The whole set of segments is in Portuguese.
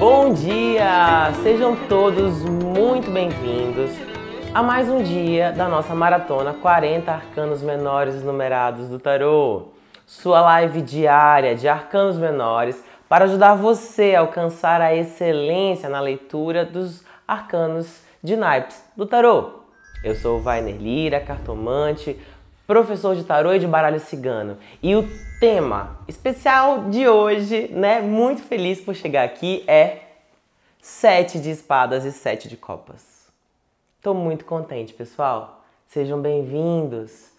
Bom dia! Sejam todos muito bem-vindos a mais um dia da nossa maratona 40 Arcanos Menores Numerados do Tarô. Sua live diária de arcanos menores para ajudar você a alcançar a excelência na leitura dos arcanos de naipes do tarô. Eu sou o Vainer Lira, cartomante, professor de tarô e de baralho cigano. E o tema especial de hoje, muito feliz por chegar aqui, é 7 de espadas e 7 de copas. Estou muito contente, pessoal. Sejam bem-vindos.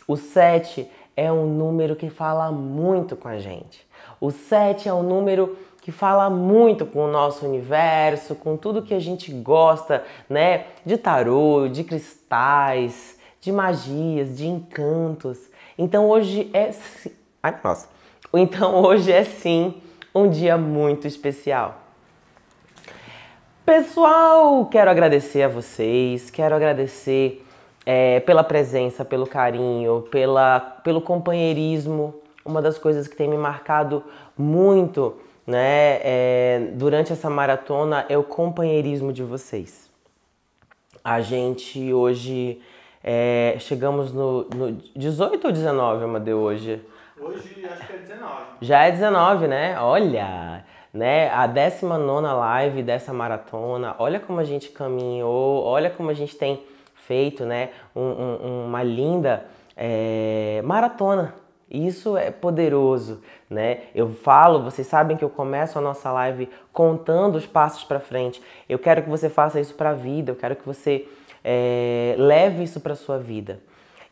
O 7 é um número que fala muito com a gente. O 7 é um número que fala muito com o nosso universo, com tudo que a gente gosta, de tarô, de cristais, de magias, de encantos. Então hoje é sim um dia muito especial. Pessoal, quero agradecer a vocês, quero agradecer pela presença, pelo carinho, pelo companheirismo. Uma das coisas que tem me marcado muito, durante essa maratona é o companheirismo de vocês. A gente hoje chegamos no 18 ou 19, Amadeu, hoje? Hoje acho que é 19. Já é 19, né? Olha, a 19ª live dessa maratona. Olha como a gente caminhou, olha como a gente tem feito, uma linda maratona. Isso é poderoso, vocês sabem que eu começo a nossa live contando os passos para frente. Eu quero que você faça isso para a vida, eu quero que você leve isso para a sua vida.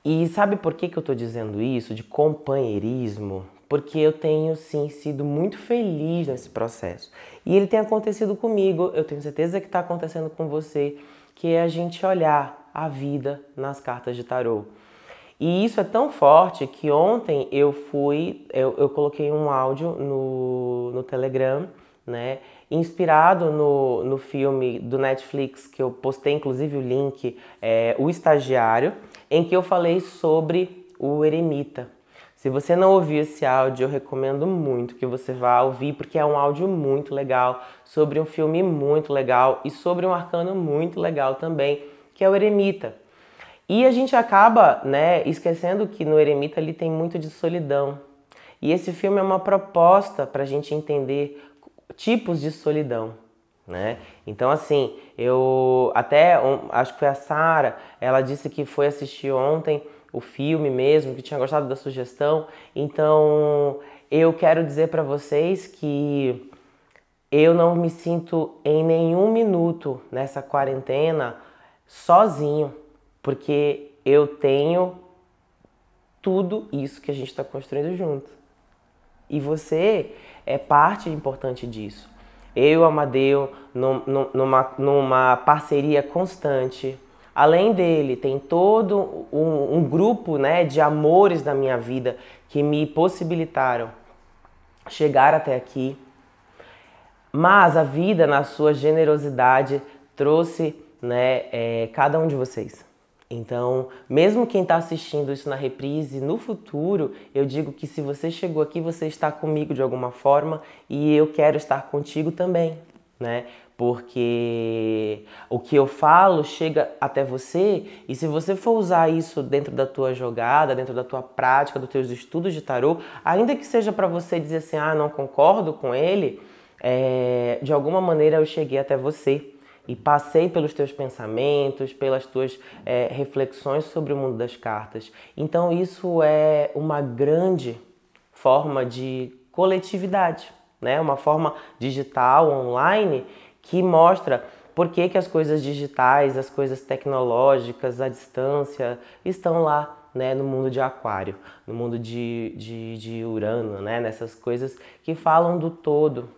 E sabe por que eu estou dizendo isso, de companheirismo? Porque eu tenho, sim, sido muito feliz nesse processo. E ele tem acontecido comigo, eu tenho certeza que está acontecendo com você, que é a gente olhar a vida nas cartas de tarô. E isso é tão forte que ontem eu coloquei um áudio no Telegram, inspirado no filme do Netflix, que eu postei inclusive o link, O Estagiário, em que eu falei sobre o eremita. Se você não ouviu esse áudio, eu recomendo muito que você vá ouvir, porque é um áudio muito legal, sobre um filme muito legal e sobre um arcano muito legal também, que é o eremita. E a gente acaba, esquecendo que no eremita ele tem muito de solidão. E esse filme é uma proposta para a gente entender tipos de solidão, Então, assim, acho que foi a Sara, ela disse que foi assistir ontem o filme mesmo, que tinha gostado da sugestão. Então, eu quero dizer para vocês que eu não me sinto em nenhum minuto nessa quarentena sozinho, porque eu tenho tudo isso que a gente está construindo junto. E você é parte importante disso. Eu e o Amadeu, numa parceria constante. Além dele, tem todo um grupo de amores na minha vida que me possibilitaram chegar até aqui. Mas a vida, na sua generosidade, trouxe cada um de vocês. Então, mesmo quem está assistindo isso na reprise, no futuro, eu digo que se você chegou aqui, você está comigo de alguma forma e eu quero estar contigo também, Porque o que eu falo chega até você e se você for usar isso dentro da tua jogada, dentro da tua prática, dos teus estudos de tarô, ainda que seja para você dizer assim, não concordo com ele, de alguma maneira eu cheguei até você. E passei pelos teus pensamentos, pelas tuas reflexões sobre o mundo das cartas. Então isso é uma grande forma de coletividade, Uma forma digital, online, que mostra por que as coisas digitais, as coisas tecnológicas, à distância, estão lá, no mundo de Aquário, no mundo de Urano, nessas coisas que falam do todo.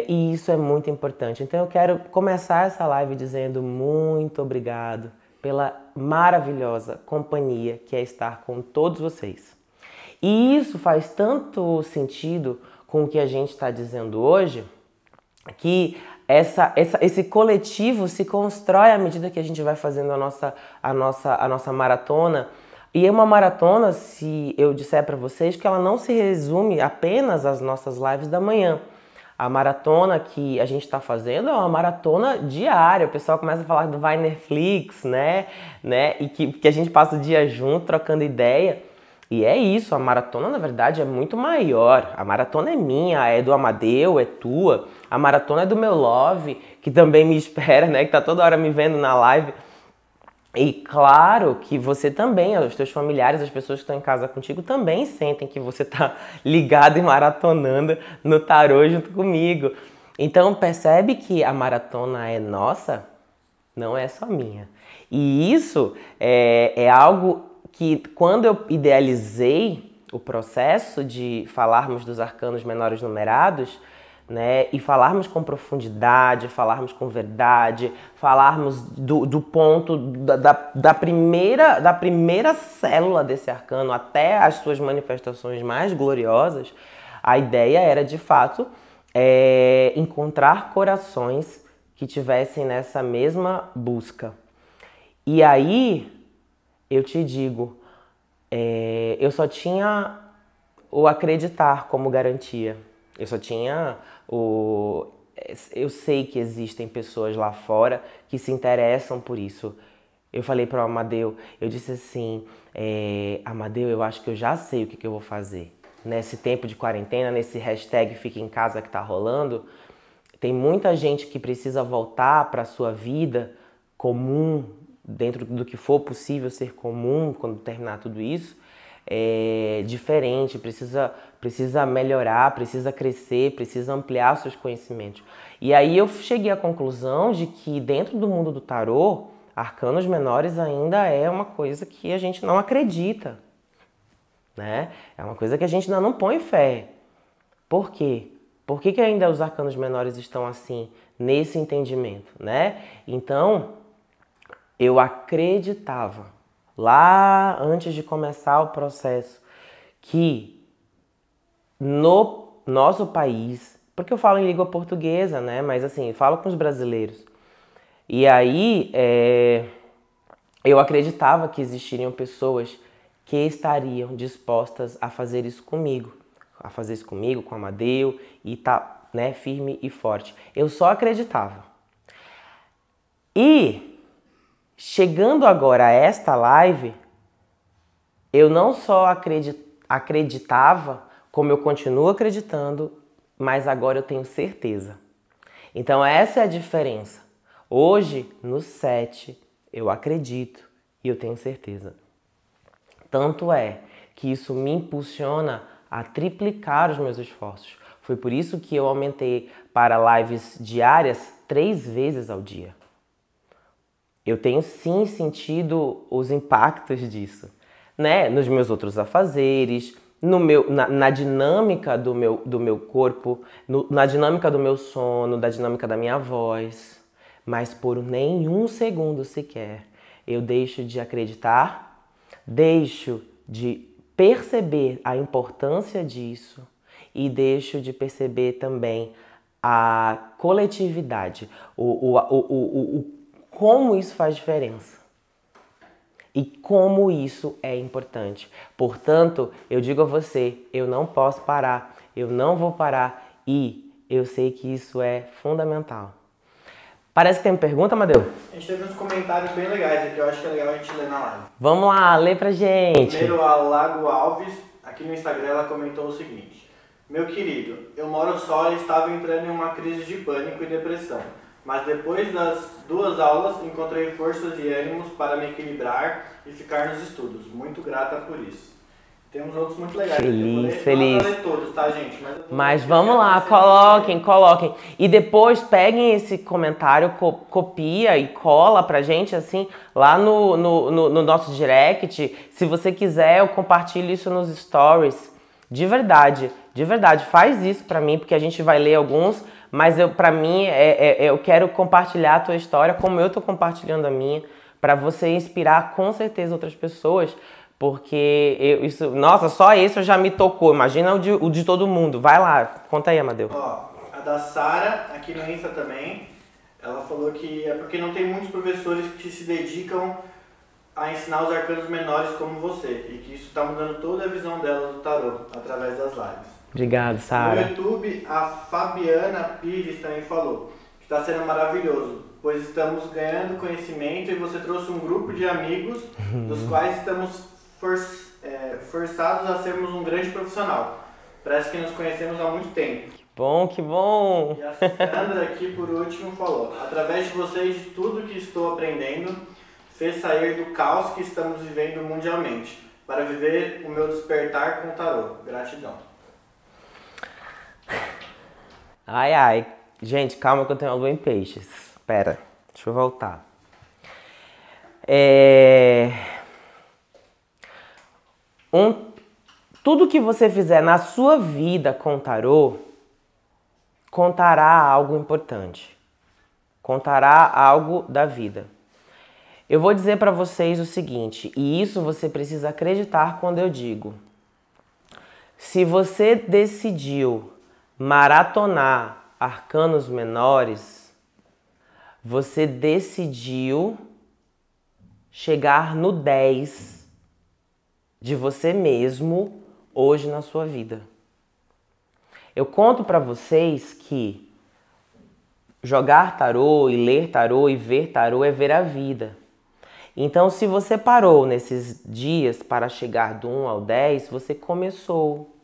E isso é muito importante. Então eu quero começar essa live dizendo muito obrigado pela maravilhosa companhia que é estar com todos vocês. E isso faz tanto sentido com o que a gente está dizendo hoje, que esse coletivo se constrói à medida que a gente vai fazendo a nossa maratona. E é uma maratona, se eu disser para vocês, que ela não se resume apenas às nossas lives da manhã. A maratona que a gente está fazendo é uma maratona diária. O pessoal começa a falar do vai Netflix, né? E que a gente passa o dia junto, trocando ideia. E é isso, a maratona, na verdade, é muito maior. A maratona é minha, é do Amadeu, é tua. A maratona é do meu Love, que também me espera, né? Que tá toda hora me vendo na live. E claro que você também, os teus familiares, as pessoas que estão em casa contigo também sentem que você está ligado e maratonando no tarô junto comigo. Então percebe que a maratona é nossa, não é só minha. E isso é algo que quando eu idealizei o processo de falarmos dos arcanos menores numerados, né, e falarmos com profundidade, falarmos com verdade, falarmos do ponto da primeira célula desse arcano até as suas manifestações mais gloriosas, a ideia era de fato encontrar corações que tivessem nessa mesma busca. E aí eu te digo, eu só tinha o acreditar como garantia. Eu só tinha eu sei que existem pessoas lá fora que se interessam por isso. Eu falei para o Amadeu, eu disse assim, Amadeu, eu acho que eu já sei o que eu vou fazer. Nesse tempo de quarentena, nesse hashtag Fica em Casa que tá rolando, tem muita gente que precisa voltar para a sua vida comum, dentro do que for possível ser comum quando terminar tudo isso, diferente, precisa melhorar, precisa crescer, precisa ampliar seus conhecimentos. E aí eu cheguei à conclusão de que dentro do mundo do tarô, arcanos menores ainda é uma coisa que a gente não acredita, né? É uma coisa que a gente ainda não põe fé. Por quê? Por que ainda os arcanos menores estão assim, nesse entendimento, né? Então, eu acreditava, lá antes de começar o processo, que no nosso país, porque eu falo em língua portuguesa, né? Mas assim, eu falo com os brasileiros. E aí, eu acreditava que existiriam pessoas que estariam dispostas a fazer isso comigo. A fazer isso comigo, com o Amadeu, e tá, né, firme e forte. Eu só acreditava. E chegando agora a esta live, eu não só acreditava, como eu continuo acreditando, mas agora eu tenho certeza. Então essa é a diferença. Hoje, no 7, eu acredito e eu tenho certeza. Tanto é que isso me impulsiona a triplicar os meus esforços. Foi por isso que eu aumentei para lives diárias 3 vezes ao dia. Eu tenho sim sentido os impactos disso, né? Nos meus outros afazeres, na dinâmica do meu corpo, na dinâmica do meu sono, da dinâmica da minha voz. Mas por nenhum segundo sequer eu deixo de acreditar, deixo de perceber a importância disso e deixo de perceber também a coletividade, como isso faz diferença e como isso é importante. Portanto, eu digo a você, eu não posso parar, eu não vou parar e eu sei que isso é fundamental. Parece que tem uma pergunta, Amadeu? A gente teve uns comentários bem legais aqui, eu acho que é legal a gente ler na live. Vamos lá, lê pra gente. Primeiro, a Lago Alves, aqui no Instagram, ela comentou o seguinte: meu querido, eu moro só e estava entrando em uma crise de pânico e depressão. Mas depois das 2 aulas, encontrei forças e ânimos para me equilibrar e ficar nos estudos. Muito grata por isso. Temos outros muito legais. Feliz. Não vou ler todos, tá, gente? Mas vamos lá, coloquem. E depois peguem esse comentário, copia e cola pra gente, assim, lá no nosso direct. Se você quiser, eu compartilho isso nos stories. De verdade, faz isso pra mim, porque a gente vai ler alguns. Mas pra mim, eu quero compartilhar a tua história como eu tô compartilhando a minha, pra você inspirar com certeza outras pessoas, porque nossa, só esse já me tocou, imagina o de todo mundo. Vai lá, conta aí, Amadeu. Ó, a da Sara, aqui no Insta também, ela falou que é porque não tem muitos professores que se dedicam a ensinar os arcanos menores como você, e que isso tá mudando toda a visão dela do tarô, através das lives. Obrigado, No Sara. YouTube, a Fabiana Pires também falou que está sendo maravilhoso, pois estamos ganhando conhecimento e você trouxe um grupo de amigos dos quais estamos forçados a sermos um grande profissional. Parece que nos conhecemos há muito tempo. Bom, que bom! E a Sandra aqui, por último, falou: através de vocês, de tudo que estou aprendendo, fez sair do caos que estamos vivendo mundialmente, para viver o meu despertar com o tarô. Gratidão. Ai, ai. Gente, calma que eu tenho uma lua em peixes. Pera, deixa eu voltar. Tudo que você fizer na sua vida com o tarô contará algo importante. Contará algo da vida. Eu vou dizer para vocês o seguinte, e isso você precisa acreditar quando eu digo. Se você decidiu maratonar arcanos menores, você decidiu chegar no 10 de você mesmo hoje na sua vida. Eu conto para vocês que jogar tarô e ler tarô e ver tarô é ver a vida. Então, se você parou nesses dias para chegar do 1 ao 10, você começou.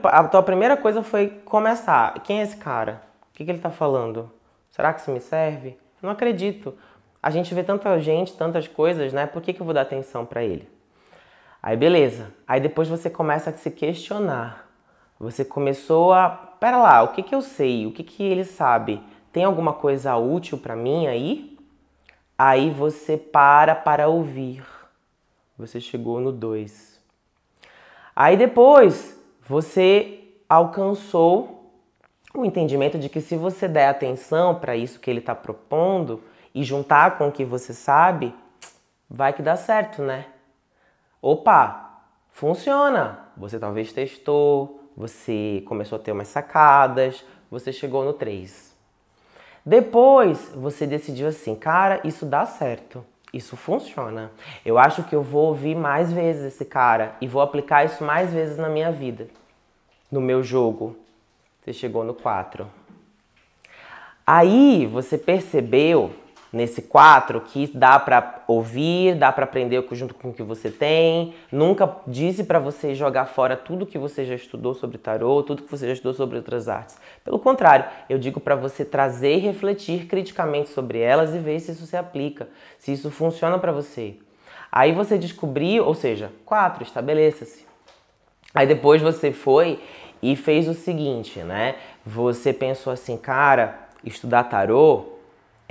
A tua primeira coisa foi começar. Quem é esse cara? O que ele está falando? Será que isso me serve? Eu não acredito. A gente vê tanta gente, tantas coisas, né? Por que eu vou dar atenção para ele? Aí beleza. Aí depois você começa a se questionar. Você começou a... Pera lá, o que eu sei? O que ele sabe? Tem alguma coisa útil para mim aí? Aí você para ouvir. Você chegou no 2. Aí depois você alcançou o entendimento de que se você der atenção para isso que ele está propondo e juntar com o que você sabe, vai que dá certo, né? Opa, funciona! Você talvez testou, você começou a ter umas sacadas, você chegou no 3. Depois você decidiu assim, cara, isso dá certo. Isso funciona. Eu acho que eu vou ouvir mais vezes esse cara e vou aplicar isso mais vezes na minha vida, no meu jogo. Você chegou no 4. Aí você percebeu nesse 4 que dá pra ouvir, dá pra aprender junto com o que você tem. Nunca disse pra você jogar fora tudo que você já estudou sobre tarô, tudo que você já estudou sobre outras artes. Pelo contrário, eu digo pra você trazer e refletir criticamente sobre elas e ver se isso se aplica, se isso funciona pra você. Aí você descobriu, ou seja, 4, estabeleça-se. Aí depois você foi e fez o seguinte, né? Você pensou assim, cara, estudar tarô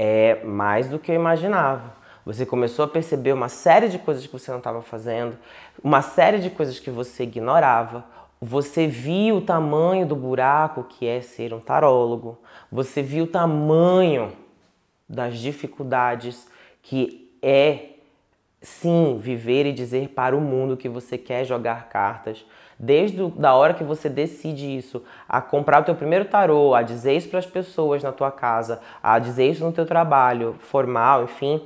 é mais do que eu imaginava. Você começou a perceber uma série de coisas que você não estava fazendo, uma série de coisas que você ignorava. Você viu o tamanho do buraco que é ser um tarólogo. Você viu o tamanho das dificuldades que é, sim, viver e dizer para o mundo que você quer jogar cartas. Desde a hora que você decide isso, a comprar o teu primeiro tarô, a dizer isso para as pessoas na tua casa, a dizer isso no teu trabalho formal, enfim,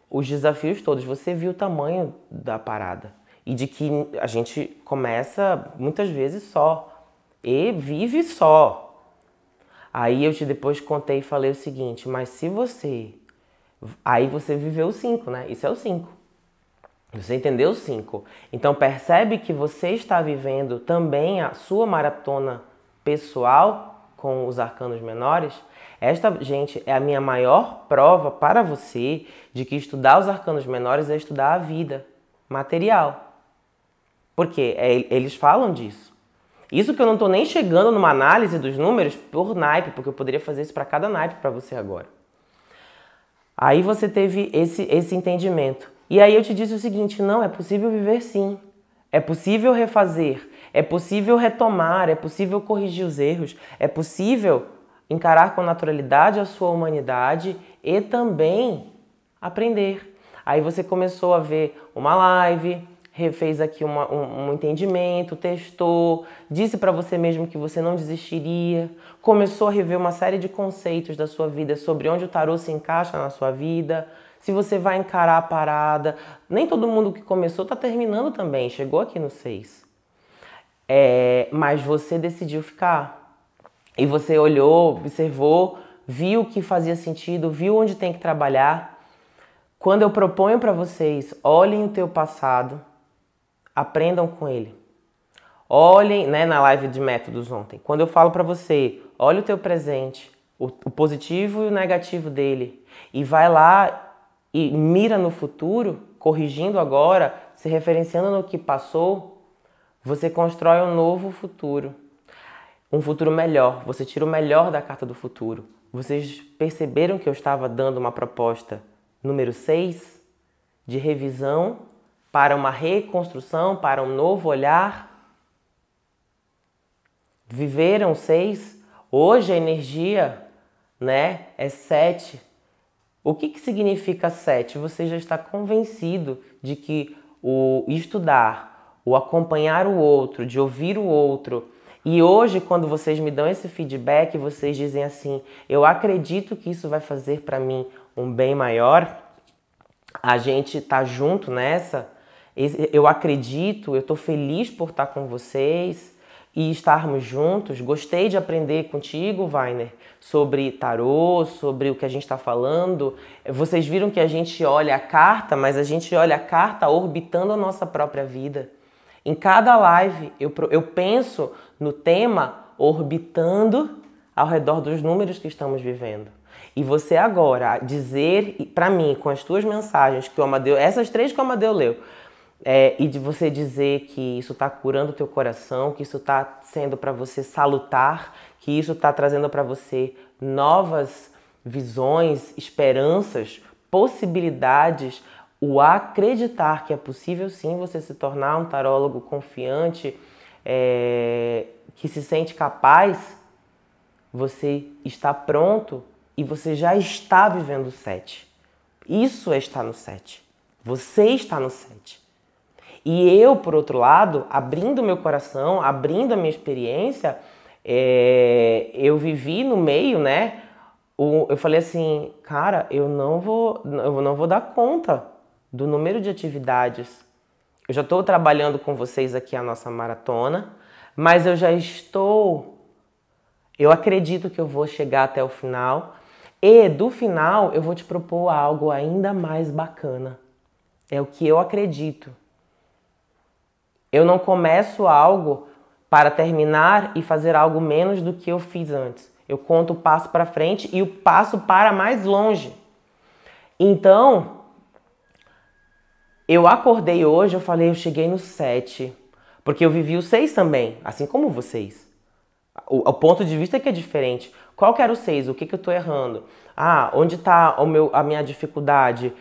os desafios todos, você viu o tamanho da parada. E de que a gente começa muitas vezes só e vive só. Aí eu depois contei e falei o seguinte, mas se você... Aí você viveu o 5, né? Isso é o 5. Você entendeu o 5? Então percebe que você está vivendo também a sua maratona pessoal com os arcanos menores? Esta, gente, é a minha maior prova para você de que estudar os arcanos menores é estudar a vida material. Porque eles falam disso. Isso que eu não estou nem chegando numa análise dos números por naipe, porque eu poderia fazer isso para cada naipe para você agora. Aí você teve esse entendimento. E aí eu te disse o seguinte, não, é possível viver sim. É possível refazer, é possível retomar, é possível corrigir os erros, é possível encarar com naturalidade a sua humanidade e também aprender. Aí você começou a ver uma live, fez aqui um entendimento, testou, disse para você mesmo que você não desistiria, começou a rever uma série de conceitos da sua vida sobre onde o tarô se encaixa na sua vida, se você vai encarar a parada. Nem todo mundo que começou está terminando também, chegou aqui no 6. mas você decidiu ficar. E você olhou, observou, viu o que fazia sentido, viu onde tem que trabalhar. Quando eu proponho para vocês, olhem o teu passado, aprendam com ele. Olhem, né, na live de métodos ontem, quando eu falo para você, olha o teu presente, o positivo e o negativo dele, e vai lá e mira no futuro, corrigindo agora, se referenciando no que passou, você constrói um novo futuro. Um futuro melhor. Você tira o melhor da carta do futuro. Vocês perceberam que eu estava dando uma proposta número 6 de revisão para uma reconstrução, para um novo olhar? Viveram 6? Hoje a energia, né, é 7. O que significa 7? Você já está convencido de que o estudar, o acompanhar o outro, de ouvir o outro. E hoje, quando vocês me dão esse feedback, vocês dizem assim, eu acredito que isso vai fazer para mim um bem maior. A gente tá junto nessa. Eu acredito, eu estou feliz por estar com vocês e estarmos juntos. Gostei de aprender contigo, Weiner, sobre tarô, sobre o que a gente está falando. Vocês viram que a gente olha a carta, mas a gente olha a carta orbitando a nossa própria vida. Em cada live eu penso no tema orbitando ao redor dos números que estamos vivendo. E você agora dizer para mim, com as tuas mensagens, que o Amadeu, essas 3 que o Amadeu leu, e de você dizer que isso está curando o teu coração, que isso está sendo para você salutar, que isso está trazendo para você novas visões, esperanças, possibilidades, o acreditar que é possível sim você se tornar um tarólogo confiante, que se sente capaz, você está pronto e você já está vivendo o 7. Isso é estar no 7. Você está no 7. E eu, por outro lado, abrindo meu coração, abrindo a minha experiência, eu vivi no meio, né? Eu falei assim, cara, eu não vou dar conta do número de atividades. Eu já estou trabalhando com vocês aqui a nossa maratona, mas eu acredito que eu vou chegar até o final. E do final eu vou te propor algo ainda mais bacana. É o que eu acredito. Eu não começo algo para terminar e fazer algo menos do que eu fiz antes. Eu conto o passo para frente e o passo para mais longe. Então, eu acordei hoje, eu cheguei no 7. Porque eu vivi o 6 também, assim como vocês. O ponto de vista é que é diferente. Qual que era o 6? O que eu estou errando? Onde está a minha dificuldade?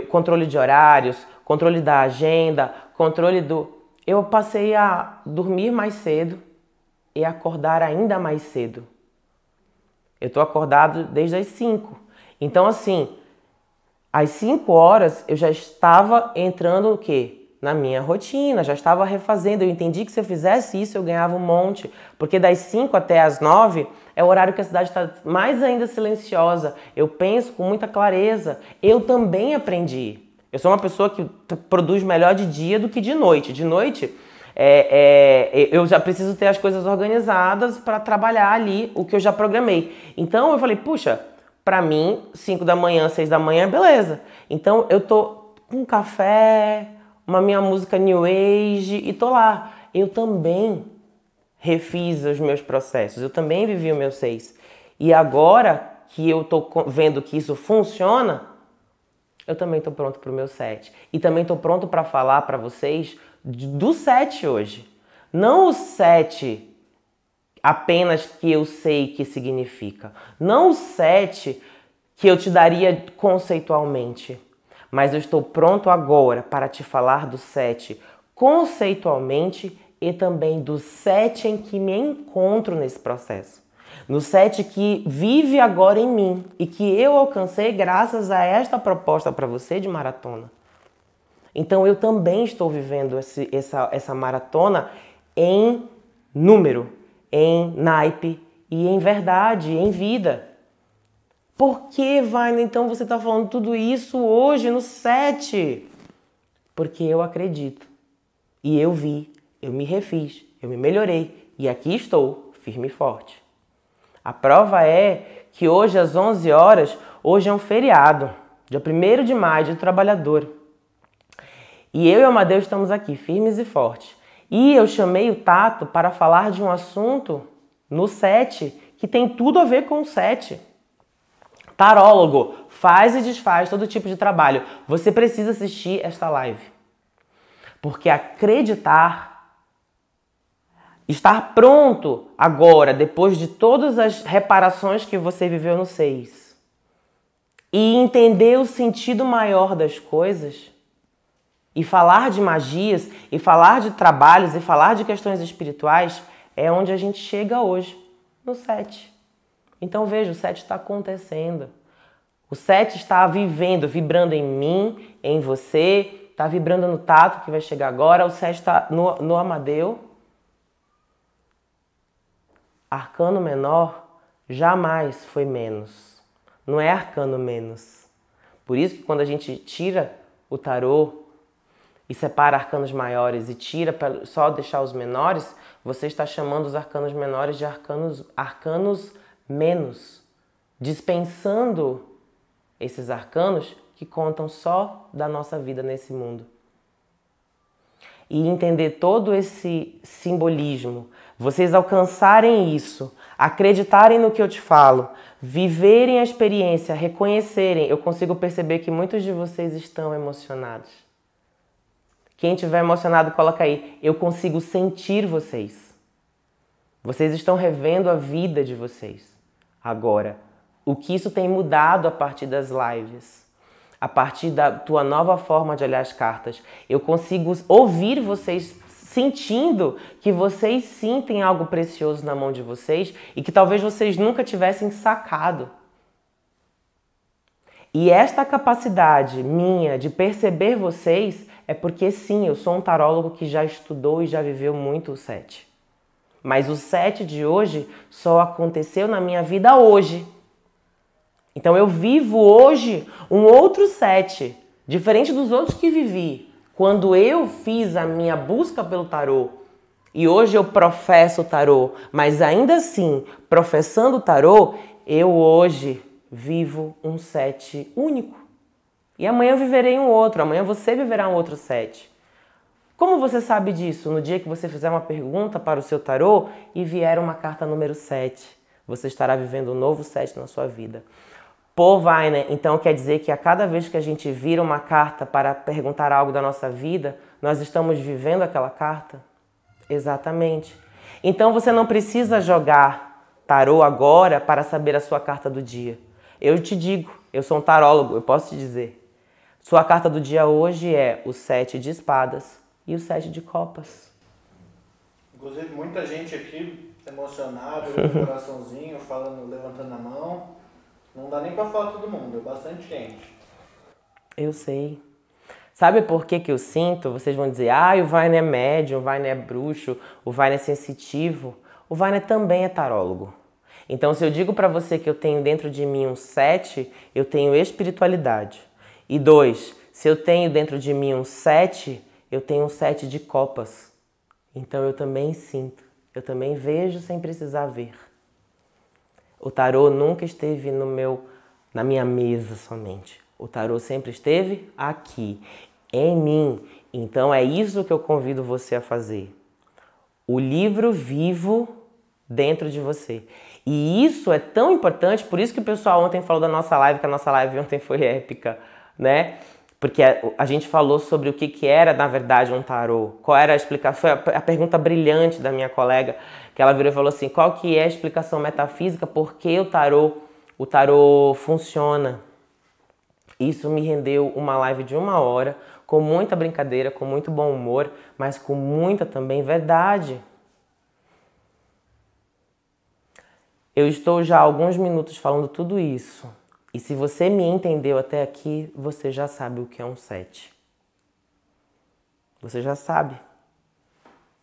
Controle de horários, controle da agenda, controle do... Eu passei a dormir mais cedo e acordar ainda mais cedo. Eu estou acordado desde as 5. Então, assim, às 5 horas eu já estava entrando no quê? Na minha rotina, já estava refazendo. Eu entendi que se eu fizesse isso eu ganhava um monte. Porque das 5 até as 9 é o horário que a cidade está mais ainda silenciosa. Eu penso com muita clareza. Eu também aprendi. Eu sou uma pessoa que produz melhor de dia do que de noite. De noite, eu já preciso ter as coisas organizadas para trabalhar ali o que eu já programei. Então, eu falei, puxa, para mim, 5 da manhã, 6 da manhã, beleza. Então, eu tô com um café, uma minha música New Age e tô lá. Eu também refiz os meus processos. Eu também vivi o meu 6. E agora que eu tô vendo que isso funciona, eu também estou pronto para o meu 7. E também estou pronto para falar para vocês do 7 hoje. Não o 7 apenas que eu sei que significa. Não o 7 que eu te daria conceitualmente. Mas eu estou pronto agora para te falar do 7 conceitualmente e também do 7 em que me encontro nesse processo. No 7 que vive agora em mim e que eu alcancei graças a esta proposta para você de maratona. Então eu também estou vivendo essa maratona em número, em naipe e em verdade, em vida. Por que, Vaina, então você está falando tudo isso hoje no 7? Porque eu acredito. E eu vi, eu me refiz eu me melhorei e aqui estou, firme e forte. A prova é que hoje às 11 horas, hoje é um feriado, dia 1º de maio, dia do trabalhador. E eu e o Amadeu estamos aqui, firmes e fortes. E eu chamei o Tato para falar de um assunto no 7, que tem tudo a ver com o 7. Tarólogo, faz e desfaz todo tipo de trabalho. Você precisa assistir esta live. Porque acreditar, estar pronto agora, depois de todas as reparações que você viveu no 6, e entender o sentido maior das coisas, e falar de magias, e falar de trabalhos, e falar de questões espirituais, é onde a gente chega hoje, no 7. Então veja, o 7 está acontecendo. O 7 está vivendo, vibrando em mim, em você, está vibrando no Tato, que vai chegar agora. O 7 está no Amadeu. Arcano menor jamais foi menos. Não é arcano menos. Por isso que quando a gente tira o tarô e separa arcanos maiores e tira para só deixar os menores, você está chamando os arcanos menores de arcanos menos, dispensando esses arcanos que contam só da nossa vida nesse mundo. E entender todo esse simbolismo, vocês alcançarem isso, acreditarem no que eu te falo, viverem a experiência, reconhecerem, eu consigo perceber que muitos de vocês estão emocionados. Quem estiver emocionado, coloca aí, eu consigo sentir vocês. Vocês estão revendo a vida de vocês agora. O que isso tem mudado a partir das lives, a partir da tua nova forma de olhar as cartas. Eu consigo ouvir vocês sentindo que vocês sim têm algo precioso na mão de vocês e que talvez vocês nunca tivessem sacado. E esta capacidade minha de perceber vocês é porque sim, eu sou um tarólogo que já estudou e já viveu muito o 7. Mas o 7 de hoje só aconteceu na minha vida hoje. Então eu vivo hoje um outro 7, diferente dos outros que vivi. Quando eu fiz a minha busca pelo tarô, e hoje eu professo o tarô, mas ainda assim, professando o tarô, eu hoje vivo um 7 único. E amanhã eu viverei um outro, amanhã você viverá um outro 7. Como você sabe disso? No dia que você fizer uma pergunta para o seu tarô e vier uma carta número 7, você estará vivendo um novo 7 na sua vida. Pô, vai, né? Então quer dizer que a cada vez que a gente vira uma carta para perguntar algo da nossa vida, nós estamos vivendo aquela carta? Exatamente. Então você não precisa jogar tarô agora para saber a sua carta do dia. Eu te digo, eu sou um tarólogo, eu posso te dizer. Sua carta do dia hoje é o 7 de espadas e o 7 de copas. Inclusive, muita gente aqui emocionada, com o coraçãozinho, falando, levantando a mão. Não dá nem pra falar todo mundo, é bastante gente. Eu sei. Sabe por que que eu sinto? Vocês vão dizer, o Wagner é médium, o Wagner é bruxo, o Wagner é sensitivo. O Wagner também é tarólogo. Então, se eu digo pra você que eu tenho dentro de mim um 7, eu tenho espiritualidade. E 2, se eu tenho dentro de mim um 7, eu tenho um 7 de copas. Então eu também sinto, eu também vejo sem precisar ver. O tarô nunca esteve na minha mesa somente. O tarô sempre esteve aqui, em mim. Então é isso que eu convido você a fazer. O livro vivo dentro de você. E isso é tão importante, por isso que o pessoal ontem falou da nossa live, que a nossa live ontem foi épica, né? Porque a gente falou sobre o que era, na verdade, um tarô. Qual era a explicação? Foi a pergunta brilhante da minha colega, que ela virou e falou assim, qual que é a explicação metafísica, por que o tarô funciona? Isso me rendeu uma live de 1 hora, com muita brincadeira, com muito bom humor, mas com muita também verdade. Eu estou já há alguns minutos falando tudo isso. E se você me entendeu até aqui, você já sabe o que é um 7. Você já sabe.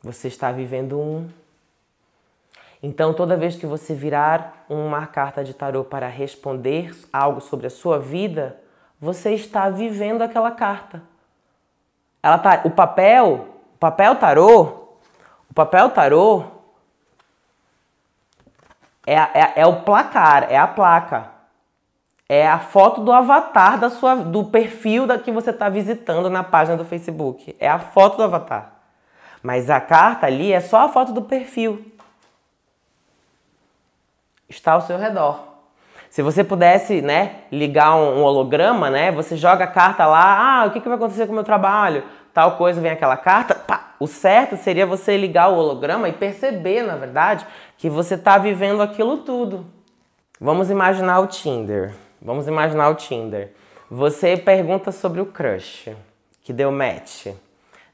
Você está vivendo um. Então, toda vez que você virar uma carta de tarô para responder algo sobre a sua vida, você está vivendo aquela carta. O papel tarô, o papel tarô é o placar, é a placa. É a foto do avatar do perfil que você está visitando na página do Facebook. É a foto do avatar. Mas a carta ali é só a foto do perfil. Está ao seu redor. Se você pudesse, né, ligar um holograma, né, você joga a carta lá, o que vai acontecer com o meu trabalho? Tal coisa, vem aquela carta, pá. O certo seria você ligar o holograma e perceber, na verdade, que você está vivendo aquilo tudo. Vamos imaginar o Tinder. Você pergunta sobre o crush, que deu match,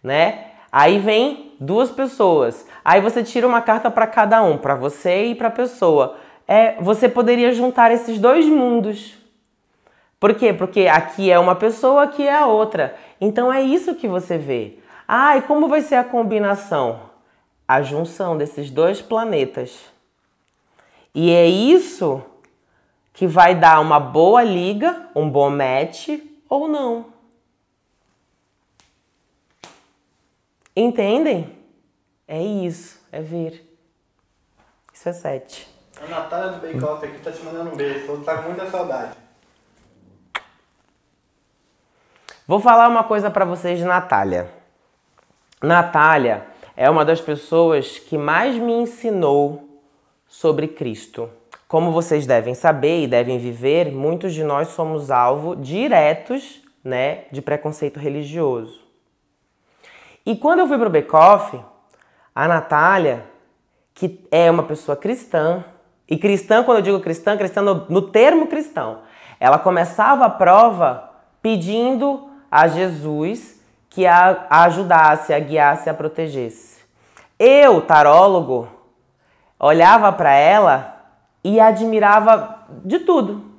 né? Aí vem duas pessoas. Aí você tira uma carta para cada um, para você e para a pessoa. Você poderia juntar esses dois mundos. Por quê? Porque aqui é uma pessoa, aqui é a outra. Então é isso que você vê. E como vai ser a combinação? A junção desses dois planetas. E é isso que vai dar uma boa liga, um bom match ou não. Entendem? É isso, é ver. Isso é 7. A Natália do Bake Off aqui tá te mandando um beijo, você tá com muita saudade. Vou falar uma coisa pra vocês de Natália. Natália é uma das pessoas que mais me ensinou sobre Cristo. Como vocês devem saber e devem viver, muitos de nós somos alvo diretos, né, de preconceito religioso. E quando eu fui pro Bake Off, a Natália, que é uma pessoa cristã, e cristã, quando eu digo cristã no termo cristão, ela começava a prova pedindo a Jesus que a ajudasse, a guiasse, a protegesse. Eu, tarólogo, olhava para ela e admirava de tudo.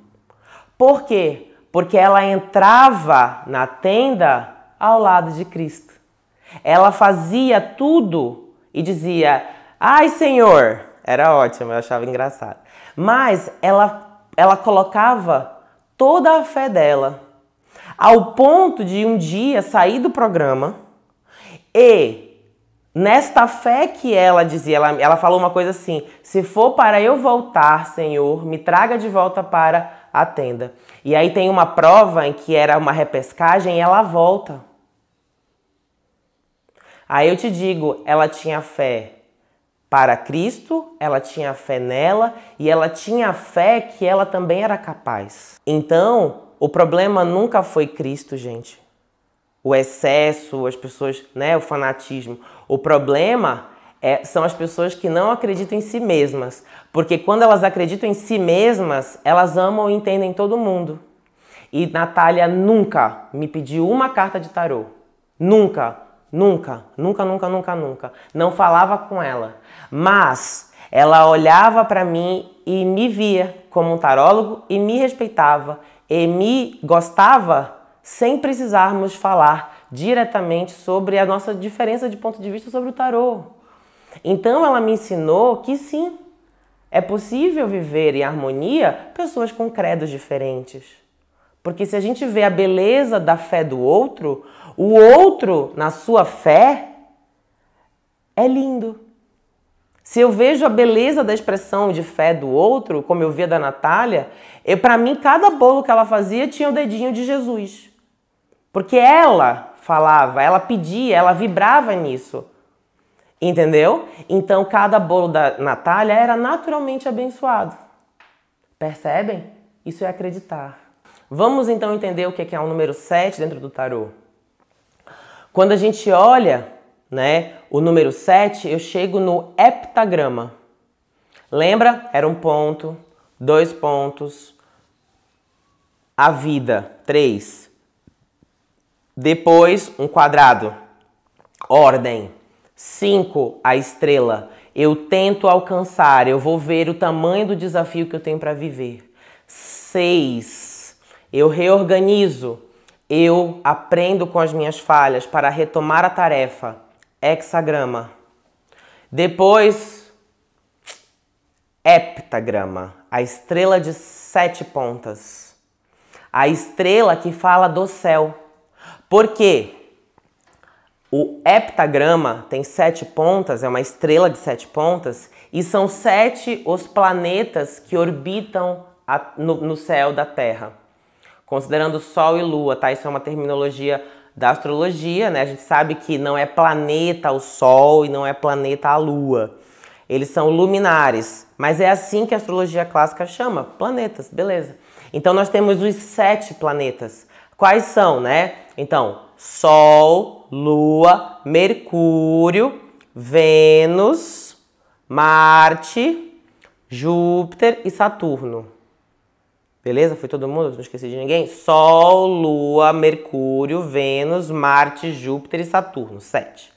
Por quê? Porque ela entrava na tenda ao lado de Cristo. Ela fazia tudo e dizia, ai Senhor, era ótimo, eu achava engraçado. Mas ela colocava toda a fé dela, ao ponto de um dia sair do programa e nesta fé que ela dizia, ela falou uma coisa assim, se for para eu voltar, Senhor, me traga de volta para a tenda. E aí tem uma prova em que era uma repescagem e ela volta. Aí eu te digo, ela tinha fé para Cristo, ela tinha fé nela e ela tinha fé que ela também era capaz. Então, o problema nunca foi Cristo, gente. O excesso, as pessoas, né, o fanatismo. O problema são as pessoas que não acreditam em si mesmas. Porque quando elas acreditam em si mesmas, elas amam e entendem todo mundo. E Natália nunca me pediu uma carta de tarô. Nunca. Não falava com ela. Mas ela olhava para mim e me via como um tarólogo e me respeitava e me gostava sem precisarmos falar diretamente sobre a nossa diferença de ponto de vista sobre o tarô. Então ela me ensinou que sim, é possível viver em harmonia pessoas com credos diferentes. Porque se a gente vê a beleza da fé do outro, o outro na sua fé é lindo. Se eu vejo a beleza da expressão de fé do outro, como eu via da Natália, para mim cada bolo que ela fazia tinha o dedinho de Jesus. Porque ela falava, ela pedia, ela vibrava nisso. Entendeu? Então cada bolo da Natália era naturalmente abençoado. Percebem? Isso é acreditar. Vamos então entender o que é o número 7 dentro do tarô. Quando a gente olha, né, o número 7, eu chego no heptagrama. Lembra? Era um ponto, 2 pontos, a vida, 3. Depois, um quadrado, ordem. 5, a estrela. Eu tento alcançar, eu vou ver o tamanho do desafio que eu tenho para viver. 6, eu reorganizo. Eu aprendo com as minhas falhas para retomar a tarefa. Hexagrama. Depois, heptagrama. A estrela de 7 pontas. A estrela que fala do céu. Por quê? O heptagrama tem 7 pontas, é uma estrela de 7 pontas, e são 7 os planetas que orbitam no céu da Terra, considerando Sol e Lua, tá? Isso é uma terminologia da astrologia, né? A gente sabe que não é planeta o Sol e não é planeta a Lua. Eles são luminares, mas é assim que a astrologia clássica chama, planetas, beleza. Então nós temos os 7 planetas. Quais são, né? Então, Sol, Lua, Mercúrio, Vênus, Marte, Júpiter e Saturno. Beleza? Foi todo mundo? Não esqueci de ninguém? Sol, Lua, Mercúrio, Vênus, Marte, Júpiter e Saturno. 7.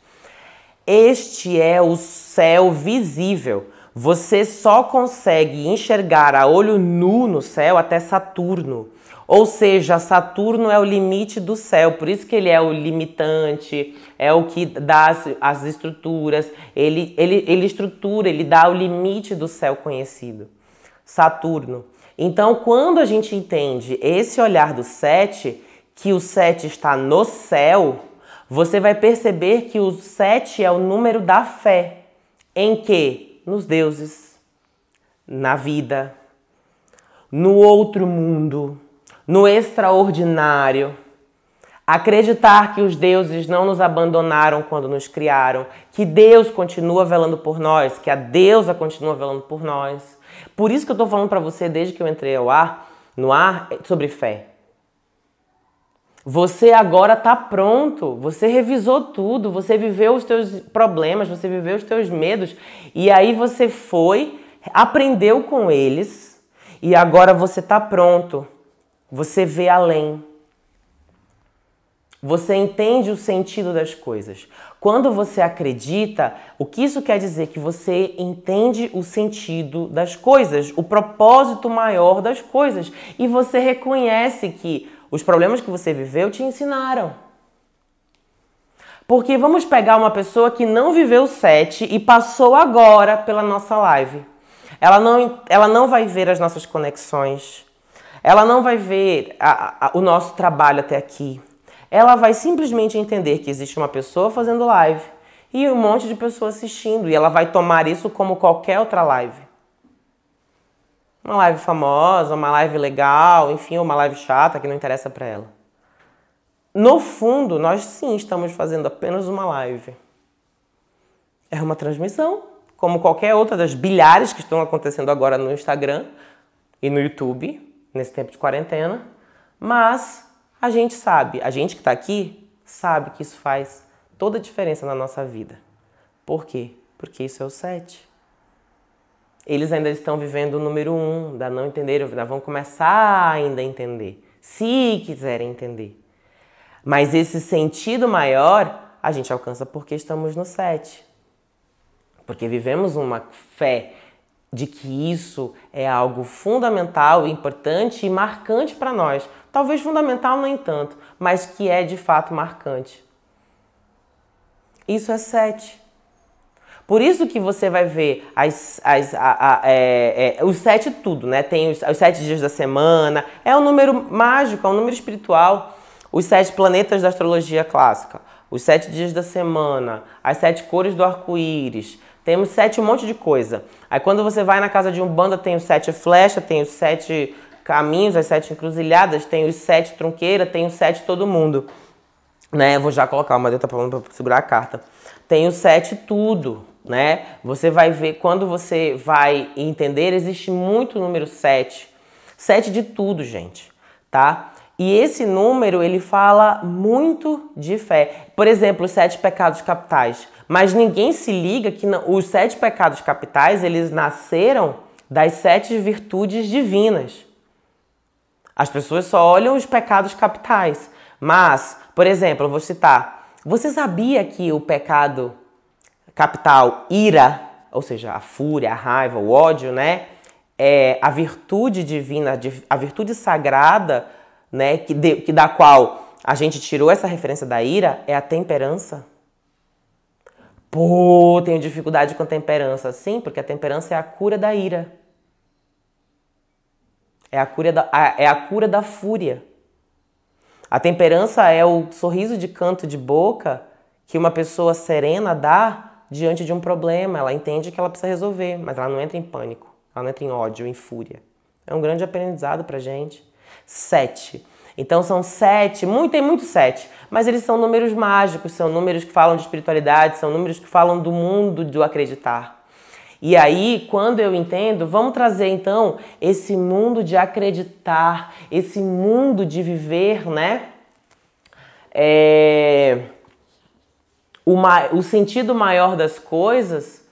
Este é o céu visível. Você só consegue enxergar a olho nu no céu até Saturno. Ou seja, Saturno é o limite do céu, por isso que ele é o limitante, é o que dá as estruturas, ele estrutura, ele dá o limite do céu conhecido. Saturno. Então, quando a gente entende esse olhar do 7, que o 7 está no céu, você vai perceber que o 7 é o número da fé. Em quê? Nos deuses, na vida, no outro mundo, no extraordinário. Acreditar que os deuses não nos abandonaram quando nos criaram, que Deus continua velando por nós, que a deusa continua velando por nós. Por isso que eu estou falando para você desde que eu entrei no ar sobre fé. Você agora está pronto, você revisou tudo, você viveu os teus problemas, você viveu os teus medos e aí você foi, aprendeu com eles e agora você está pronto. Você vê além. Você entende o sentido das coisas. Quando você acredita, o que isso quer dizer? Que você entende o sentido das coisas, o propósito maior das coisas. E você reconhece que os problemas que você viveu te ensinaram. Porque vamos pegar uma pessoa que não viveu o 7 e passou agora pela nossa live. Ela não vai ver as nossas conexões. Ela não vai ver o nosso trabalho até aqui. Ela vai simplesmente entender que existe uma pessoa fazendo live e um monte de pessoas assistindo. E ela vai tomar isso como qualquer outra live. Uma live famosa, uma live legal, enfim, uma live chata que não interessa para ela. No fundo, nós sim estamos fazendo apenas uma live. É uma transmissão, como qualquer outra das bilhares que estão acontecendo agora no Instagram e no YouTube, nesse tempo de quarentena, mas a gente sabe, a gente que está aqui sabe que isso faz toda a diferença na nossa vida. Por quê? Porque isso é o 7. Eles ainda estão vivendo o número 1, ainda não entenderam, ainda vão começar ainda a entender, se quiserem entender. Mas esse sentido maior a gente alcança porque estamos no 7. Porque vivemos uma fé de que isso é algo fundamental, importante e marcante para nós. Talvez fundamental nem tanto, mas que é de fato marcante. Isso é 7. Por isso que você vai ver os 7 tudo, né? Tem os 7 dias da semana, é um número mágico, é um número espiritual. Os 7 planetas da astrologia clássica, os 7 dias da semana, as 7 cores do arco-íris. Temos 7 um monte de coisa. Aí quando você vai na casa de Umbanda, tem os 7 flechas, tem os 7 caminhos, as 7 encruzilhadas, tem os 7 trunqueiras, tem os 7 todo mundo. Né? Eu vou já colocar uma dentro para segurar a carta. Tem os 7 tudo, né? Você vai ver, quando você vai entender, existe muito número 7. 7 de tudo, gente, tá? E esse número, ele fala muito de fé. Por exemplo, os 7 pecados capitais. Mas ninguém se liga que os 7 pecados capitais, eles nasceram das 7 virtudes divinas. As pessoas só olham os pecados capitais. Mas, por exemplo, eu vou citar. Você sabia que o pecado capital, ira, ou seja, a fúria, a raiva, o ódio, né? É a virtude divina, a virtude sagrada, né? Da qual a gente tirou essa referência da ira, é a temperança. Pô, tenho dificuldade com temperança. Sim, porque a temperança é a cura da ira. É a cura da fúria. A temperança é o sorriso de canto de boca que uma pessoa serena dá diante de um problema. Ela entende que ela precisa resolver, mas ela não entra em pânico, ela não entra em ódio, em fúria. É um grande aprendizado pra gente. 7. Então são 7, tem muito 7, mas eles são números mágicos, são números que falam de espiritualidade, são números que falam do mundo do acreditar. E aí, quando eu entendo, vamos trazer então esse mundo de acreditar, esse mundo de viver, né? O sentido maior das coisas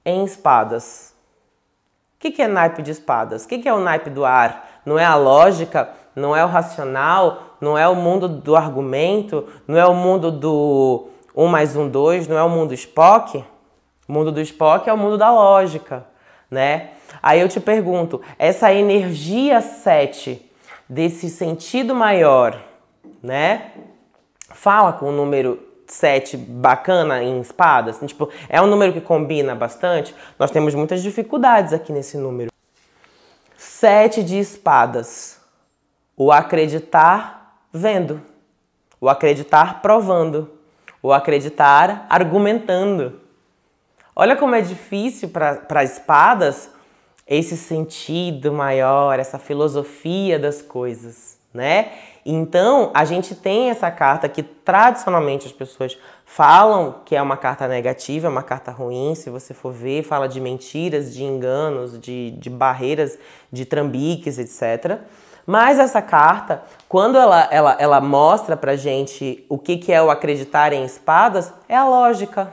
em espadas. O que é naipe de espadas? O que é o naipe do ar? Não é a lógica, não é o racional, não é o mundo do argumento, não é o mundo do 1 mais 1, 2, não é o mundo Spock? O mundo do Spock é o mundo da lógica, né? Aí eu te pergunto, essa energia 7, desse sentido maior, né? Fala com o número 7 bacana em espadas? Tipo, é um número que combina bastante? Nós temos muitas dificuldades aqui nesse número. 7 de espadas. O acreditar vendo. O acreditar provando. O acreditar argumentando. Olha como é difícil para espadas esse sentido maior, essa filosofia das coisas, né? Então, a gente tem essa carta que tradicionalmente as pessoas falam que é uma carta negativa, é uma carta ruim, se você for ver, fala de mentiras, de enganos, de barreiras, de trambiques, etc. Mas essa carta, quando ela mostra pra gente o que é o acreditar em espadas, é a lógica.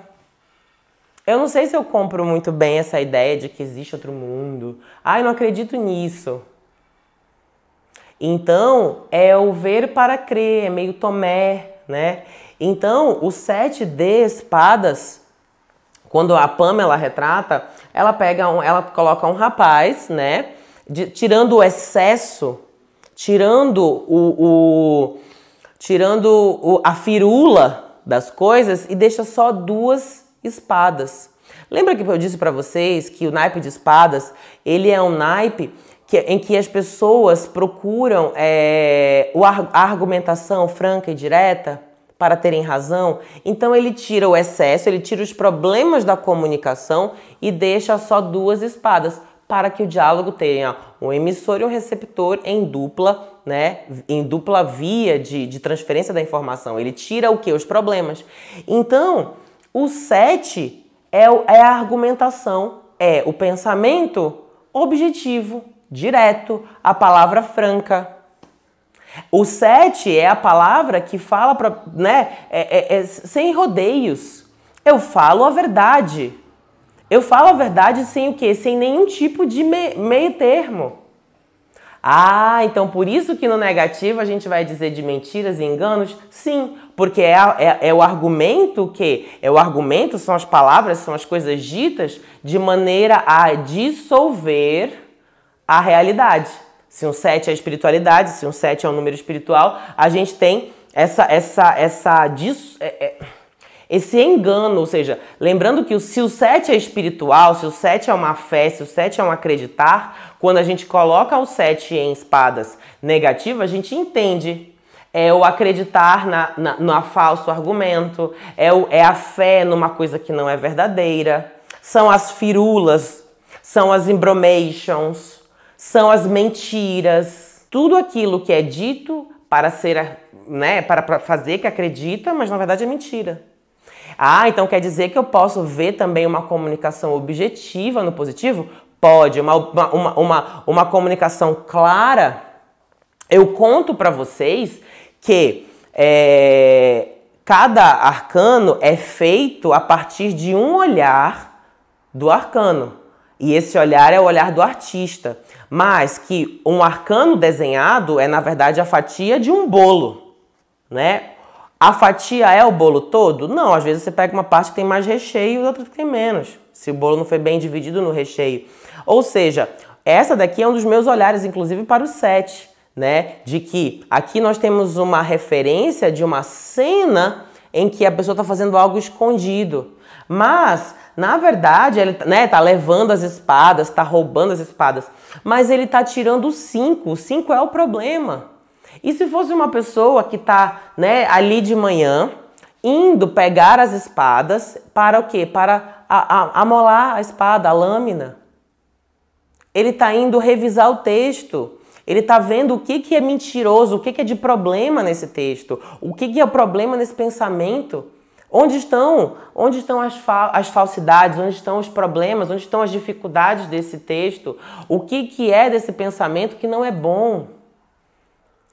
Eu não sei se eu compro muito bem essa ideia de que existe outro mundo. Eu não acredito nisso. Então, é o ver para crer, é meio Tomé, né? Então, o 7 de espadas, quando a Pamela retrata, ela coloca um rapaz, né? Tirando o excesso, tirando a firula das coisas e deixa só 2 espadas. Lembra que eu disse para vocês que o naipe de espadas, ele é um naipe em que as pessoas procuram a argumentação franca e direta para terem razão? Então ele tira o excesso, ele tira os problemas da comunicação e deixa só 2 espadas para que o diálogo tenha um emissor e um receptor em dupla, né? Em dupla via de transferência da informação. Ele tira o quê? Os problemas. Então, o 7 é a argumentação, é o pensamento objetivo, direto, a palavra franca. O 7 é a palavra que fala sem rodeios. Eu falo a verdade. Eu falo a verdade sem o quê? Sem nenhum tipo de meio termo. Então por isso que no negativo a gente vai dizer de mentiras e enganos? Sim, porque é o argumento que... são as palavras, são as coisas ditas de maneira a dissolver a realidade. Se um 7 é a espiritualidade, se um 7 é um número espiritual, a gente tem esse engano, ou seja, lembrando que se o 7 é espiritual, se o 7 é uma fé, se o 7 é um acreditar, quando a gente coloca o 7 em espadas negativa, a gente entende. É o acreditar no falso argumento, é a fé numa coisa que não é verdadeira, são as firulas, são as embromations, são as mentiras, tudo aquilo que é dito para ser, né, para fazer que acredita, mas na verdade é mentira. Então quer dizer que eu posso ver também uma comunicação objetiva no positivo? Pode, uma comunicação clara. Eu conto para vocês que cada arcano é feito a partir de um olhar do arcano. E esse olhar é o olhar do artista. Mas que um arcano desenhado é, na verdade, a fatia de um bolo, né? A fatia é o bolo todo? Não, às vezes você pega uma parte que tem mais recheio e outra que tem menos, se o bolo não foi bem dividido no recheio. Ou seja, essa daqui é um dos meus olhares, inclusive, para o 7, né? De que aqui nós temos uma referência de uma cena em que a pessoa está fazendo algo escondido. Mas, na verdade, ele tá levando as espadas, está roubando as espadas. Mas ele está tirando o 5. O 5 é o problema. E se fosse uma pessoa que está, né, ali de manhã indo pegar as espadas para o quê? Para amolar a espada, a lâmina. Ele está indo revisar o texto. Ele está vendo o que é mentiroso, o que é de problema nesse texto, o que é o problema nesse pensamento. Onde estão as falsidades, onde estão os problemas, onde estão as dificuldades desse texto, o que é desse pensamento que não é bom.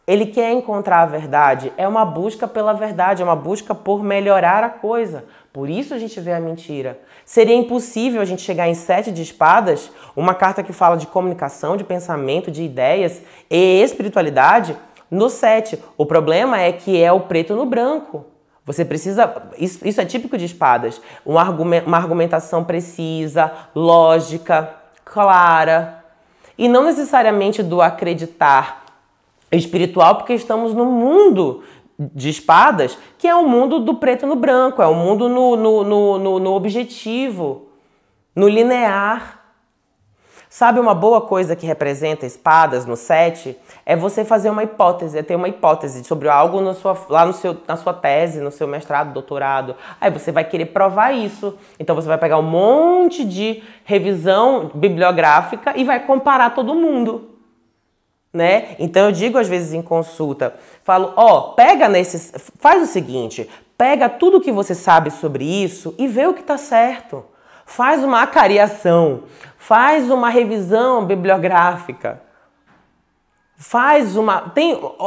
Ele quer encontrar a verdade, é uma busca pela verdade, é uma busca por melhorar a coisa. Por isso a gente vê a mentira. Seria impossível a gente chegar em 7 de espadas, uma carta que fala de comunicação, de pensamento, de ideias e espiritualidade, no 7. O problema é que é o preto no branco. Você precisa... Isso é típico de espadas. Uma argumentação precisa, lógica, clara. E não necessariamente do acreditar espiritual, porque estamos no mundo de espadas, que é o mundo do preto no branco, é o mundo no objetivo, no linear. Sabe uma boa coisa que representa espadas no 7? É você fazer uma hipótese, é ter uma hipótese sobre algo na sua tese, no seu mestrado, doutorado. Aí você vai querer provar isso. Então você vai pegar um monte de revisão bibliográfica e vai comparar todo mundo. Né? Então eu digo às vezes em consulta, falo, faz o seguinte, pega tudo que você sabe sobre isso e vê o que está certo. Faz uma acariação, faz uma revisão bibliográfica,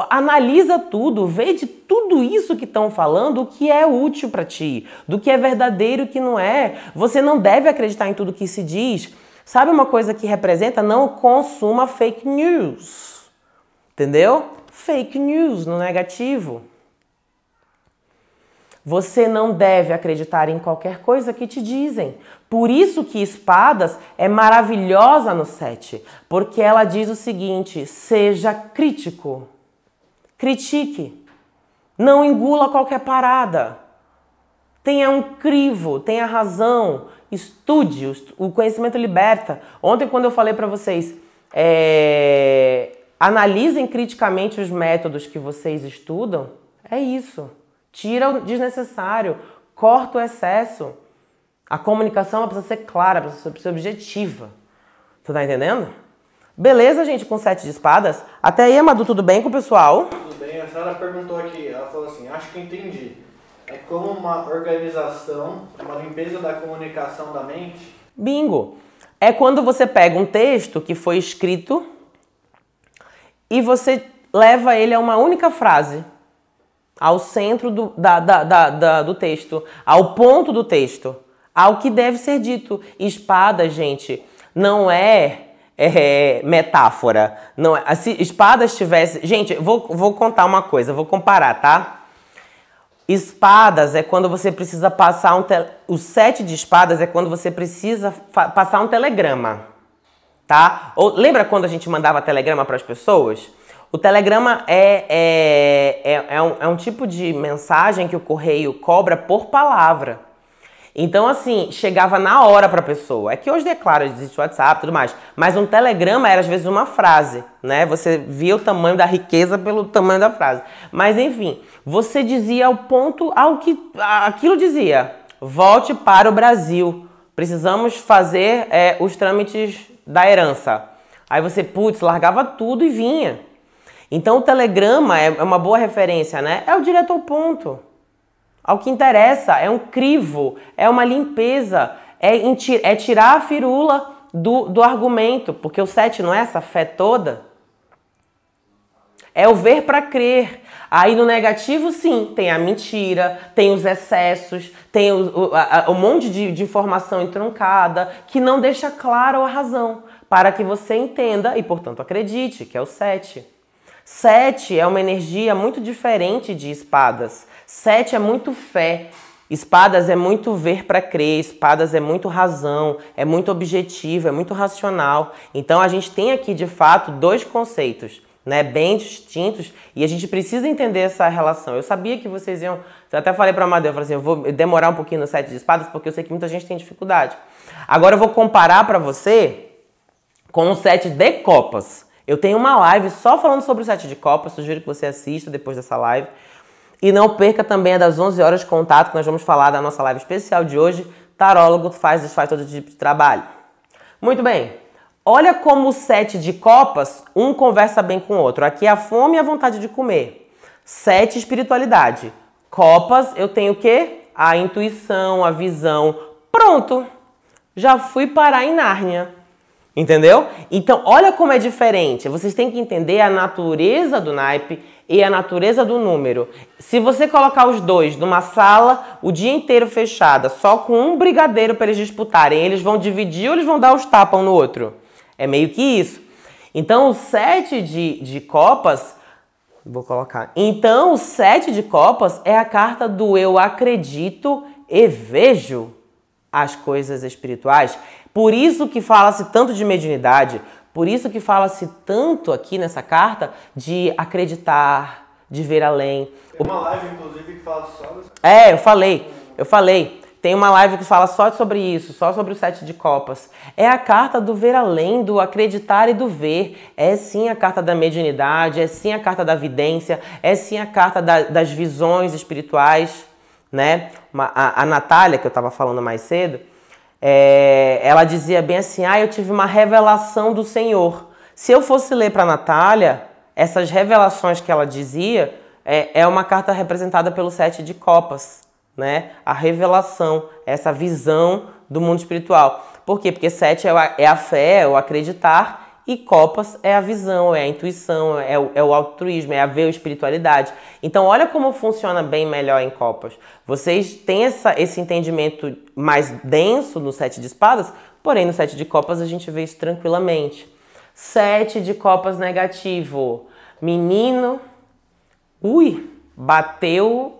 analisa tudo, vê de tudo isso que estão falando o que é útil para ti, do que é verdadeiro e o que não é. Você não deve acreditar em tudo que se diz. Sabe uma coisa que representa? Não consuma fake news. Entendeu? Fake news no negativo. Você não deve acreditar em qualquer coisa que te dizem. Por isso que espadas é maravilhosa no 7. Porque ela diz o seguinte, seja crítico. Critique. Não engula qualquer parada. Tenha um crivo, tenha razão. Estude, o conhecimento liberta. Ontem quando eu falei para vocês, analisem criticamente os métodos que vocês estudam, é isso. Tira o desnecessário, corta o excesso. A comunicação precisa ser clara, precisa ser objetiva. Tu tá entendendo? Beleza, gente, com 7 de espadas? Até aí, Amadu, tudo bem com o pessoal? Tudo bem, a Sara perguntou aqui, ela falou assim, acho que entendi. É como uma organização, uma limpeza da comunicação da mente? Bingo! É quando você pega um texto que foi escrito e você leva ele a uma única frase, ao centro do texto, ao ponto do texto, ao que deve ser dito. Espada, gente, não é metáfora. Não é, se espadas tivesse... Gente, vou contar uma coisa, vou comparar, tá? Espadas é quando você precisa passar o 7 de espadas é quando você precisa passar um telegrama, tá? Lembra quando a gente mandava telegrama para as pessoas? O telegrama é um tipo de mensagem que o correio cobra por palavra. Então, assim, chegava na hora para a pessoa. É que hoje, é claro, existe o WhatsApp e tudo mais. Mas um telegrama era, às vezes, uma frase, né? Você via o tamanho da riqueza pelo tamanho da frase. Mas, enfim, você dizia o ponto ao que aquilo dizia. Volte para o Brasil. Precisamos fazer os trâmites da herança. Aí você, largava tudo e vinha. Então, o telegrama é uma boa referência, né? É o direto ao ponto. Ao que interessa, é um crivo, é uma limpeza, é tirar a firula do argumento, porque o 7 não é essa fé toda. É o ver para crer. Aí no negativo, sim, tem a mentira, tem os excessos, tem um monte de informação entroncada que não deixa clara a razão, para que você entenda e, portanto, acredite, que é o 7. 7 é uma energia muito diferente de espadas. 7 é muito fé. Espadas é muito ver para crer. Espadas é muito razão, é muito objetivo, é muito racional. Então a gente tem aqui, de fato, 2 conceitos, né, bem distintos, e a gente precisa entender essa relação. Eu sabia que vocês iam... Eu até falei para a Amadeu, eu falei assim, eu vou demorar um pouquinho no 7 de espadas, porque eu sei que muita gente tem dificuldade. Agora eu vou comparar para você com o 7 de copas. Eu tenho uma live só falando sobre o 7 de copas, sugiro que você assista depois dessa live. E não perca também a das 11 horas de contato, que nós vamos falar da nossa live especial de hoje. Tarólogo desfaz todo tipo de trabalho. Muito bem. Olha como o 7 de copas, um conversa bem com o outro. Aqui é a fome e a vontade de comer. 7, espiritualidade. Copas, eu tenho o quê? A intuição, a visão. Pronto. Já fui parar em Nárnia. Entendeu? Então, olha como é diferente. Vocês têm que entender a natureza do naipe e a natureza do número. Se você colocar os dois numa sala o dia inteiro fechada, só com um brigadeiro para eles disputarem, eles vão dividir ou eles vão dar os tapas um no outro? É meio que isso. Então, o 7 de copas... Vou colocar. Então, o 7 de copas é a carta do eu acredito e vejo as coisas espirituais. Por isso que fala-se tanto de mediunidade, por isso que fala-se tanto aqui nessa carta de acreditar, de ver além. Tem uma live, inclusive, que fala só... Eu falei. Tem uma live que fala só sobre isso, só sobre o 7 de copas. É a carta do ver além, do acreditar e do ver. É sim a carta da mediunidade, é sim a carta da vidência, é sim a carta das visões espirituais, né? A Natália, que eu estava falando mais cedo, ela dizia bem assim, eu tive uma revelação do Senhor. Se eu fosse ler para a Natália, essas revelações que ela dizia, é uma carta representada pelo 7 de copas, né? A revelação, essa visão do mundo espiritual. Por quê? Porque 7 é a fé, é o acreditar, e copas é a visão, é a intuição, é o altruísmo, é a espiritualidade. Então, olha como funciona bem melhor em copas. Vocês têm esse entendimento mais denso no 7 de espadas, porém no 7 de copas a gente vê isso tranquilamente. 7 de copas negativo. Menino, bateu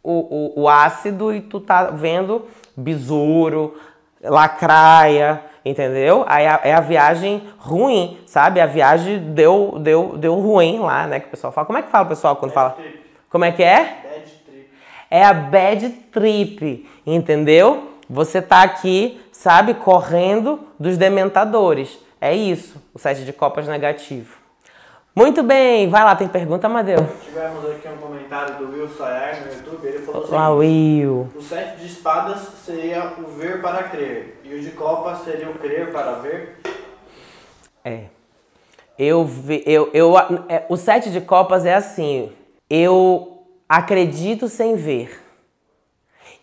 o ácido e tu tá vendo besouro, lacraia, entendeu? Aí é a viagem ruim, sabe? A viagem deu ruim lá, né? Que o pessoal fala. Como é que fala o pessoal quando fala? Trip. Como é que é? Bad trip. É a bad trip, entendeu? Você tá aqui, sabe, correndo dos dementadores. É isso, o 7 de copas negativo. Muito bem, vai lá, tem pergunta, Amadeu? Tivemos aqui um comentário do Will Soyer no YouTube, ele falou Olá, Will. o 7 de espadas seria o ver para crer, e o de copas seria o crer para ver? O 7 de copas é assim, eu acredito sem ver.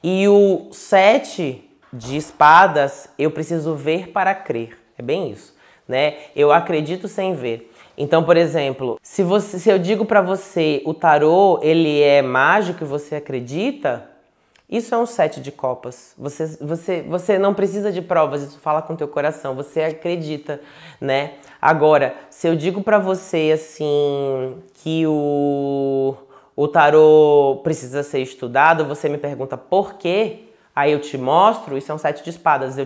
E o 7 de espadas, eu preciso ver para crer. É bem isso, né? Eu acredito sem ver. Então, por exemplo, se eu digo para você o tarô, ele é mágico e você acredita, isso é um 7 de copas. Você não precisa de provas, isso fala com o teu coração, você acredita, né? Agora, se eu digo para você assim que o tarô precisa ser estudado, você me pergunta por quê? Aí eu te mostro, isso é um 7 de espadas. Eu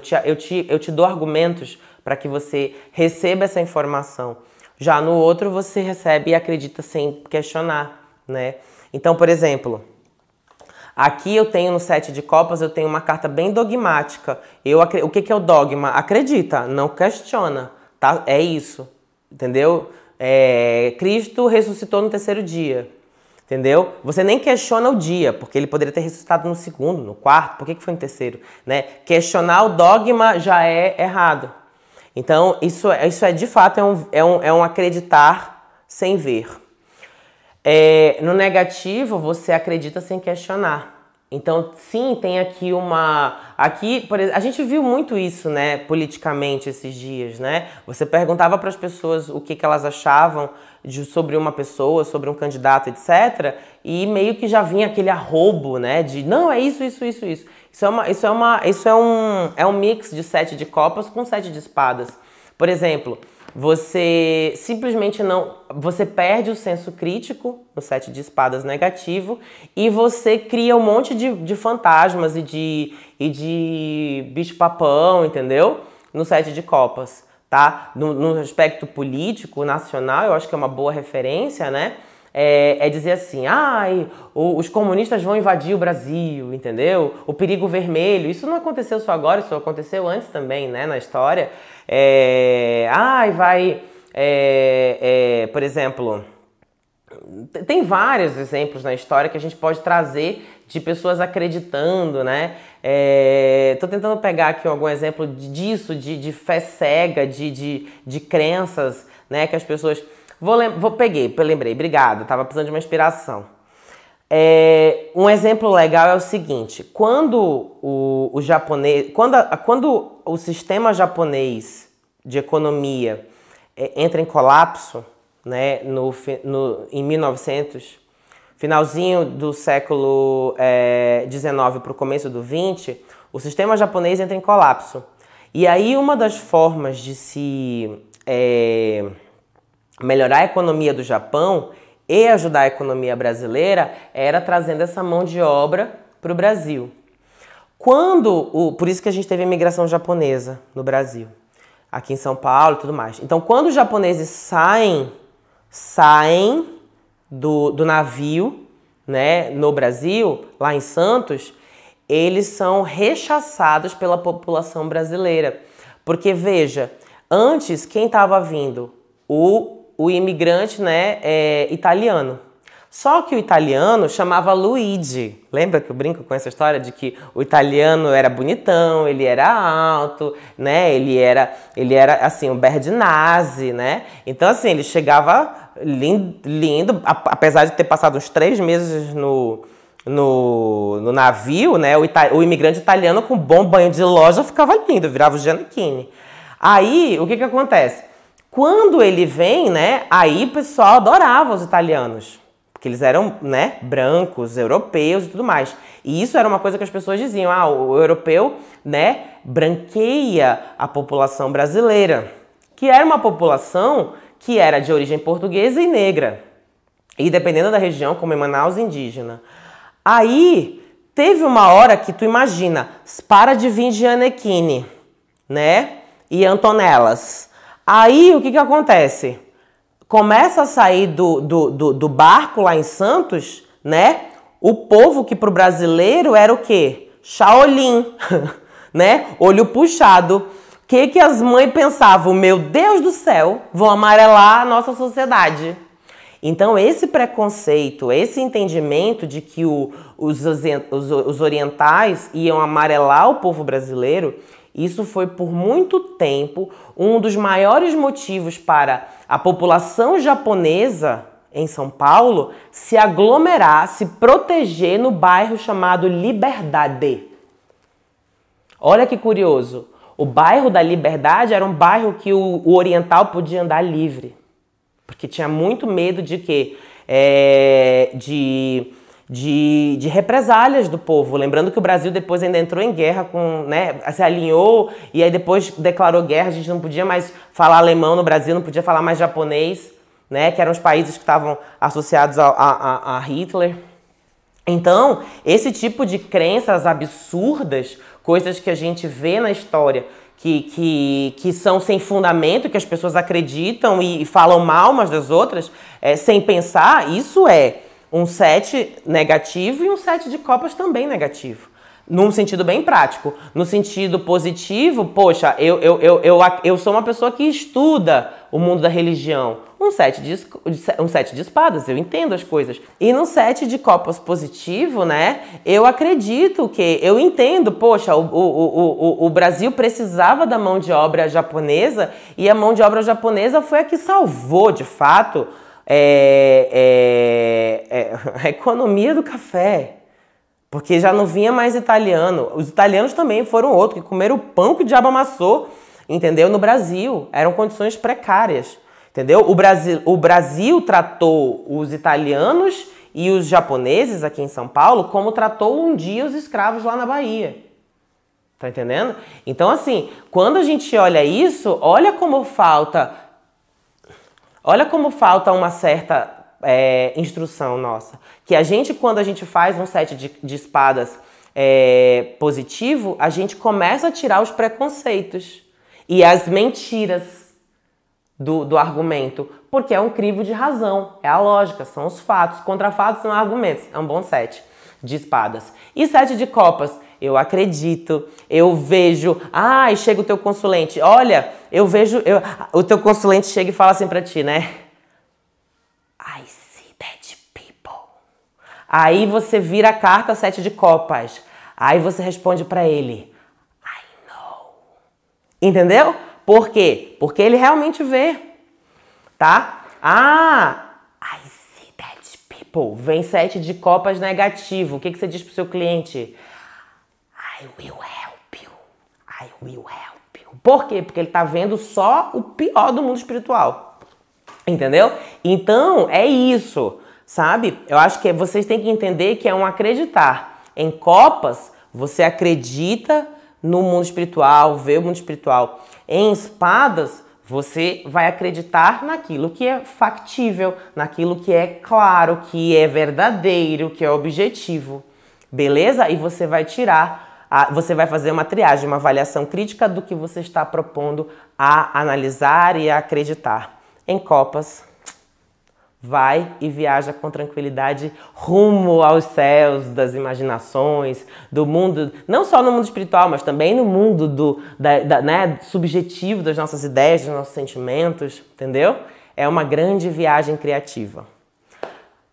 te dou argumentos para que você receba essa informação. Já no outro você recebe e acredita sem questionar, né? Então, por exemplo, aqui eu tenho no 7 de copas, eu tenho uma carta bem dogmática. O que é o dogma? Acredita, não questiona, tá? É isso, entendeu? Cristo ressuscitou no 3º dia, entendeu? Você nem questiona o dia, porque ele poderia ter ressuscitado no 2º, no 4º, por que foi no 3º, né? Questionar o dogma já é errado. Então, isso é de fato um acreditar sem ver. No negativo, você acredita sem questionar. Então, sim, tem aqui por exemplo, a gente viu muito isso, né, politicamente esses dias, né? Você perguntava para as pessoas o que elas achavam sobre uma pessoa, sobre um candidato, etc. E meio que já vinha aquele arrobo, né, de não, é isso. Isso é um mix de 7 de copas com 7 de espadas. Por exemplo, você simplesmente você perde o senso crítico no 7 de espadas negativo e você cria um monte de fantasmas e de bicho-papão, entendeu? No 7 de copas, tá? No aspecto político, nacional, eu acho que é uma boa referência, né? Dizer assim, os comunistas vão invadir o Brasil, entendeu? O perigo vermelho, isso não aconteceu só agora, isso aconteceu antes também, né, na história. Por exemplo, tem vários exemplos na história que a gente pode trazer de pessoas acreditando, né? Tô tentando pegar aqui algum exemplo disso, de fé cega, de crenças, né? Que as pessoas... lembrei, obrigado, tava precisando de uma inspiração. Um exemplo legal é o seguinte, quando o japonês, quando o sistema japonês de economia entra em colapso, né, em 1900, finalzinho do século XIX para o começo do XX, o sistema japonês entra em colapso. E aí uma das formas de se melhorar a economia do Japão e ajudar a economia brasileira era trazendo essa mão de obra para o Brasil. Por isso que a gente teve a imigração japonesa no Brasil, aqui em São Paulo e tudo mais. Então, quando os japoneses saem do navio, né, no Brasil, lá em Santos, eles são rechaçados pela população brasileira. Porque, veja, antes quem estava vindo? O imigrante, né, italiano. Só que o italiano chamava Luigi. Lembra que eu brinco com essa história de que o italiano era bonitão, ele era alto, né? Ele era assim, um Berdinazzi, né? Então, assim, ele chegava lindo, apesar de ter passado uns 3 meses no navio, né? O imigrante italiano com bom banho de loja ficava lindo, virava o Giannichini. Aí, o que acontece? Quando ele vem, né, aí o pessoal adorava os italianos, porque eles eram, né, brancos, europeus e tudo mais. E isso era uma coisa que as pessoas diziam, o europeu, né, branqueia a população brasileira, que era uma população que era de origem portuguesa e negra, e dependendo da região, como em Manaus, indígena. Aí, teve uma hora que tu imagina, para de vir Giannichini, né, e Antonellas. Aí, o que acontece? Começa a sair do barco lá em Santos, né? O povo que pro brasileiro era o quê? Shaolin, né? Olho puxado. O que as mães pensavam? Meu Deus do céu, vão amarelar a nossa sociedade. Então, esse preconceito, esse entendimento de que os orientais iam amarelar o povo brasileiro, isso foi por muito tempo um dos maiores motivos para a população japonesa em São Paulo se aglomerar, se proteger no bairro chamado Liberdade. Olha que curioso. O bairro da Liberdade era um bairro que o oriental podia andar livre. Porque tinha muito medo de quê? De represálias do povo. Lembrando que o Brasil depois ainda entrou em guerra né, se alinhou e aí depois declarou guerra. A gente não podia mais falar alemão no Brasil, não podia falar mais japonês, né, que eram os países que estavam associados a Hitler. Então, esse tipo de crenças absurdas, coisas que a gente vê na história que são sem fundamento, que as pessoas acreditam e falam mal umas das outras, sem pensar, isso é um 7 negativo e um 7 de copas também negativo. Num sentido bem prático. No sentido positivo, poxa, eu sou uma pessoa que estuda o mundo da religião. Um 7 de espadas, eu entendo as coisas. E no 7 de copas positivo, né, eu acredito que, eu entendo, poxa, o Brasil precisava da mão de obra japonesa e a mão de obra japonesa foi a que salvou, de fato, a economia do café. Porque já não vinha mais italiano. Os italianos também foram outros que comeram o pão que o diabo amassou, entendeu? No Brasil. Eram condições precárias, entendeu? O Brasil tratou os italianos e os japoneses aqui em São Paulo como tratou um dia os escravos lá na Bahia. Tá entendendo? Então, assim, quando a gente olha isso, olha como falta uma certa instrução nossa. Que a gente, quando a gente faz um 7 de espadas positivo, a gente começa a tirar os preconceitos e as mentiras do argumento. Porque é um crivo de razão, é a lógica, são os fatos. Contra fatos são argumentos. É um bom 7 de espadas. E 7 de copas? Eu acredito, eu vejo, chega o teu consulente, olha, o teu consulente chega e fala assim pra ti, né? I see that Aí você vira a carta 7 de copas. Aí você responde pra ele, I know. Entendeu? Por quê? Porque ele realmente vê, tá? I see that people. Vem 7 de copas negativo. O que você diz pro seu cliente? I will help you. I will help you. Por quê? Porque ele tá vendo só o pior do mundo espiritual. Entendeu? Então, é isso, sabe? Eu acho que vocês têm que entender que é um acreditar. Em copas, você acredita no mundo espiritual, vê o mundo espiritual. Em espadas, você vai acreditar naquilo que é factível, naquilo que é claro, que é verdadeiro, que é objetivo. Beleza? E você vai você vai fazer uma triagem, uma avaliação crítica do que você está propondo a analisar e a acreditar. Em copas, vai e viaja com tranquilidade rumo aos céus das imaginações, do mundo, não só no mundo espiritual, mas também no mundo subjetivo das nossas ideias, dos nossos sentimentos, entendeu? É uma grande viagem criativa.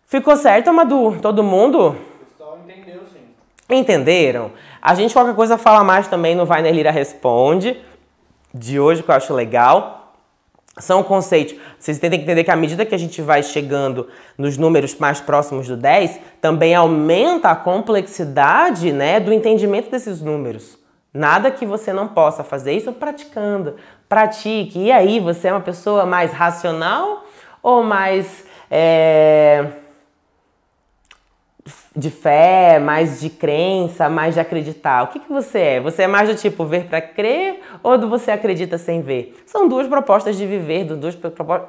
Ficou certo, Amadu? Todo mundo? O pessoal entendeu, sim. Entenderam? A gente qualquer coisa fala mais também no Vai na Lira Responde, de hoje, que eu acho legal. São conceitos. Vocês têm que entender que à medida que a gente vai chegando nos números mais próximos do 10, também aumenta a complexidade, né, do entendimento desses números. Nada que você não possa fazer isso praticando. Pratique. E aí, você é uma pessoa mais racional ou mais de fé, mais de crença, mais de acreditar? O que você é? Você é mais do tipo ver para crer ou do você acredita sem ver? São duas propostas de viver,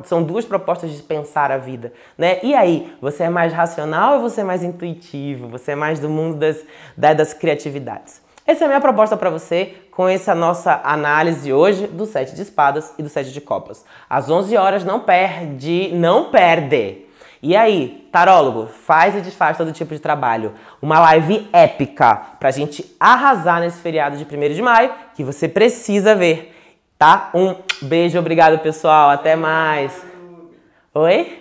são duas propostas de pensar a vida, né? E aí, você é mais racional ou você é mais intuitivo? Você é mais do mundo das criatividades? Essa é a minha proposta para você com essa nossa análise hoje do 7 de espadas e do 7 de copas. Às 11 horas, não perde! E aí, tarólogo, faz e desfaz todo tipo de trabalho. Uma live épica pra gente arrasar nesse feriado de 1º de maio, que você precisa ver, tá? Um beijo, obrigado, pessoal. Até mais. Oi?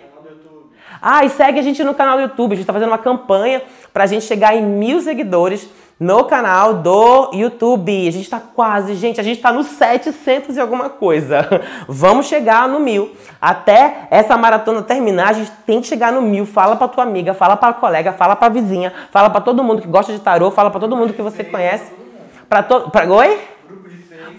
E segue a gente no canal do YouTube. A gente tá fazendo uma campanha pra gente chegar em 1000 seguidores no canal do YouTube. A gente tá quase, gente, a gente tá nos 700 e alguma coisa. Vamos chegar no 1000. Até essa maratona terminar, a gente tem que chegar no 1000. Fala pra tua amiga, fala pra colega, fala pra vizinha, fala pra todo mundo que gosta de tarô, fala pra todo mundo que você conhece. Oi?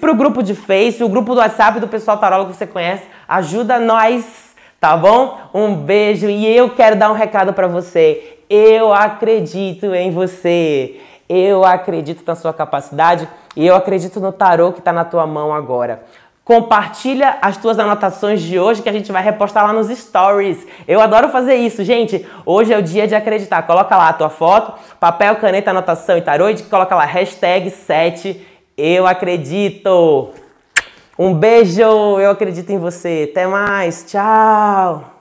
Pro grupo de Face, o grupo do WhatsApp do pessoal tarólogo que você conhece. Ajuda nós, tá bom? Um beijo e eu quero dar um recado pra você. Eu acredito em você. Eu acredito na sua capacidade e eu acredito no tarô que está na tua mão agora. Compartilha as tuas anotações de hoje que a gente vai repostar lá nos stories. Eu adoro fazer isso, gente. Hoje é o dia de acreditar. Coloca lá a tua foto, papel, caneta, anotação e tarô e coloca lá #7 eu acredito. Um beijo, eu acredito em você. Até mais, tchau.